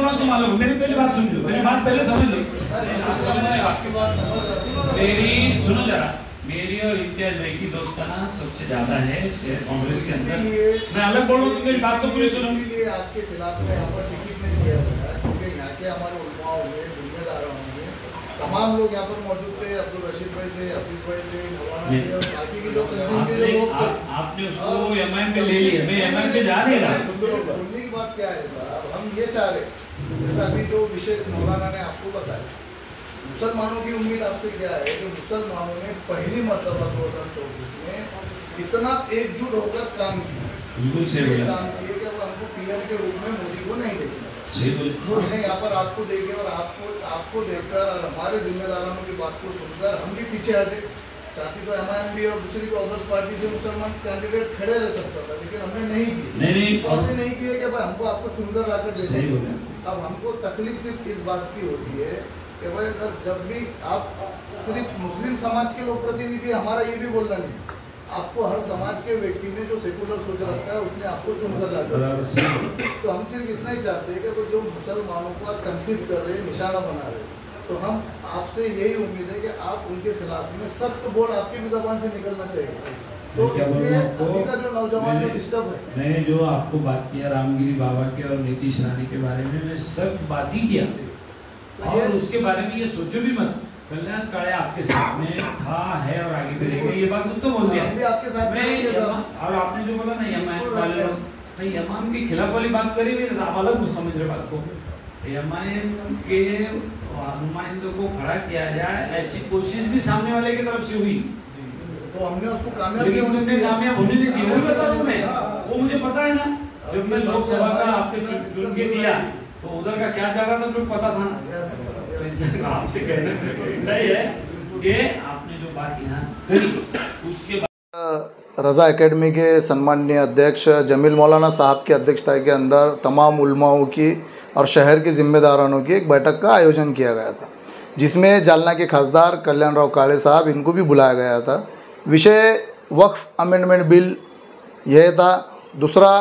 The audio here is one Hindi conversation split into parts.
रहा हूँ तो मालूम, मेरी पहली बात सुन लो, मेरी बात पहले समझ लो। मेरी सुनो जरा, मेरी और इम्तियाज भाई की दोस्ताना सबसे ज्यादा है कांग्रेस के अंदर। मैं अलग बोल रहा हूँ तो मेरी बात तो पूरी सुनो। आपके खिलाफ में यहाँ पर टिकट नहीं दिया गया क्योंकि यहाँ के हमारे उलमाओं में जिम्मेदारों में तमाम लोग यहाँ पर मौजूद थे, अब्दुल रशीद भाई थे, हफीज भाई थे, मौलाना थे और बाकी के लोग आपने उसको एमआईएम पे ले लिया, मैं एमआईएम पे जा नहीं रहा। बोलने की बात क्या है साहब, हम ये चाह रहे जैसा अभी जो विषय मौलाना ने आपको बताया, मुसलमानों की उम्मीद आपसे क्या है कि मुसलमानों ने पहली मरतबा 2024 में इतना एकजुट होकर काम किया, काम किए कि वो हमको पीएम के रूप में मोदी को नहीं देखना, हमने यहाँ पर आपको देखे और आपको देखकर और हमारे जिम्मेदारों की बात को सुनकर हम भी पीछे हटे। चाहती तो एमआईएम भी और दूसरी कांग्रेस पार्टी से मुसलमान कैंडिडेट खड़े रह सकता था, लेकिन हमने नहीं किए, नहीं किए कि भाई हमको आपको चुनकर लाकर देंगे। अब हमको तकलीफ सिर्फ इस बात की होती है कि भाई अगर जब भी आप सिर्फ मुस्लिम समाज के लोग प्रतिनिधि, हमारा ये भी बोलना नहीं, आपको हर समाज के व्यक्ति ने जो सेकुलर सोच रखता है उसने आपको चुनकर लाकर, तो हम सिर्फ इतना ही चाहते हैं कि जो मुसलमानों का तनकीद कर रहे हैं, निशाना बना रहे हैं, तो हम आपसे यही उम्मीद है कि आप उनके खिलाफ में सख्त बोल आपकी भी जबान से निकलना चाहिए। तो इसलिए अभी का जो नौजवान जो डिस्टर्ब है, मैंने जो आपको बात किया रामगिरी बाबा के और नीतीश रानी के बारे में, मैं सब बात ही किया और उसके बारे में ये सोचो भी मत, कल्याण काले आपके साथ में था, है और आगे भी रहेगा, ये बात तो बोल दिया आपके साथ में। और आपने जो बोला ना एमआईएम वाले लोग, भाई एमआईएम के खिलाफ वाली बात करी भी, आप अलग समझ रहे बात को। एमआईएम के नुमाइंदों को खड़ा किया जाए ऐसी कोशिश भी सामने वाले की तरफ से हुई, तो हमने उसको कामयाब होने नहीं दी। वो बता रहा हूँ मैं, वो मुझे पता है ना, जब मैं लोकसभा का आपके चुन के दिया तो उधर का क्या चाह रहा था तो पता था ना। आपसे कहना है कि आपने जो बात यहाँ करी उसके बाद रज़ा एकेडमी के सम्माननीय अध्यक्ष जमील मौलाना साहब की अध्यक्षता के अंदर तमाम उलमाओं की और शहर के जिम्मेदारानों की एक बैठक का आयोजन किया गया था, जिसमें जालना के खासदार कल्याण राव काले साहब, इनको भी बुलाया गया था। विषय वक्फ अमेंडमेंट बिल यह था। दूसरा,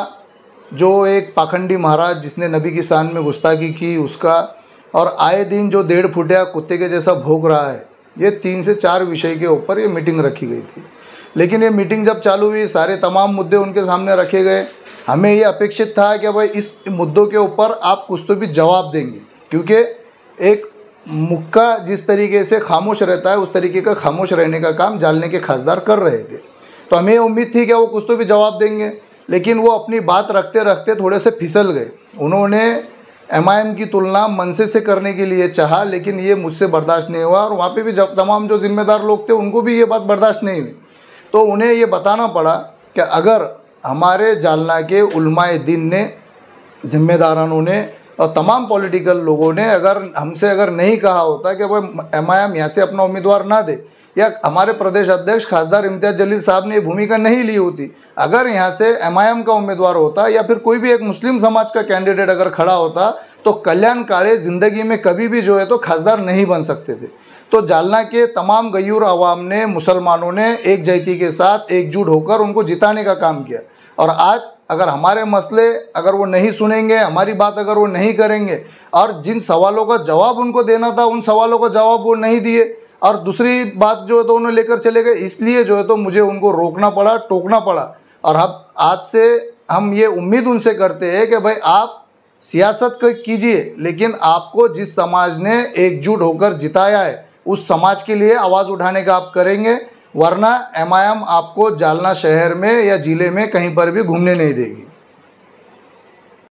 जो एक पाखंडी महाराज जिसने नबी की शान में गुस्ताखी की उसका, और आए दिन जो 1.5 फुटिया कुत्ते के जैसा भौंक रहा है, ये 3 से 4 विषय के ऊपर ये मीटिंग रखी गई थी। लेकिन ये मीटिंग जब चालू हुई, सारे तमाम मुद्दे उनके सामने रखे गए। हमें ये अपेक्षित था कि भाई इस मुद्दों के ऊपर आप कुछ तो भी जवाब देंगे, क्योंकि एक मुक्का जिस तरीके से खामोश रहता है उस तरीके का खामोश रहने का काम जालने के खासदार कर रहे थे। तो हमें उम्मीद थी कि वो कुछ तो भी जवाब देंगे, लेकिन वो अपनी बात रखते रखते थोड़े से फिसल गए। उन्होंने एमआईएम की तुलना मनसे से करने के लिए चाहा, लेकिन ये मुझसे बर्दाश्त नहीं हुआ और वहाँ पे भी जब तमाम जो जिम्मेदार लोग थे उनको भी ये बात बर्दाश्त नहीं हुई। तो उन्हें ये बताना पड़ा कि अगर हमारे जालना के उलमाए दीन ने, जिम्मेदारानों ने और तमाम पॉलिटिकल लोगों ने अगर नहीं कहा होता कि भाई एमआईएम यहाँ से अपना उम्मीदवार ना दे, या हमारे प्रदेश अध्यक्ष खासदार इम्तियाज जलील साहब ने ये भूमिका नहीं ली होती, अगर यहाँ से एमआईएम का उम्मीदवार होता या फिर कोई भी एक मुस्लिम समाज का कैंडिडेट अगर खड़ा होता, तो कल्याण काले ज़िंदगी में कभी भी जो है तो खासदार नहीं बन सकते थे। तो जालना के तमाम गयूर अवाम ने, मुसलमानों ने एक जहती के साथ एकजुट होकर उनको जिताने का काम किया। और आज अगर हमारे मसले अगर वो नहीं सुनेंगे, हमारी बात अगर वो नहीं करेंगे, और जिन सवालों का जवाब उनको देना था उन सवालों का जवाब वो नहीं दिए, और दूसरी बात जो है तो उन्हें लेकर चले गए, इसलिए जो है तो मुझे उनको रोकना पड़ा, टोकना पड़ा। और अब आज से हम ये उम्मीद उनसे करते हैं कि भाई आप सियासत कीजिए, लेकिन आपको जिस समाज ने एकजुट होकर जिताया है उस समाज के लिए आवाज़ उठाने का आप करेंगे, वरना एमआईएम आपको जालना शहर में या ज़िले में कहीं पर भी घूमने नहीं देगी।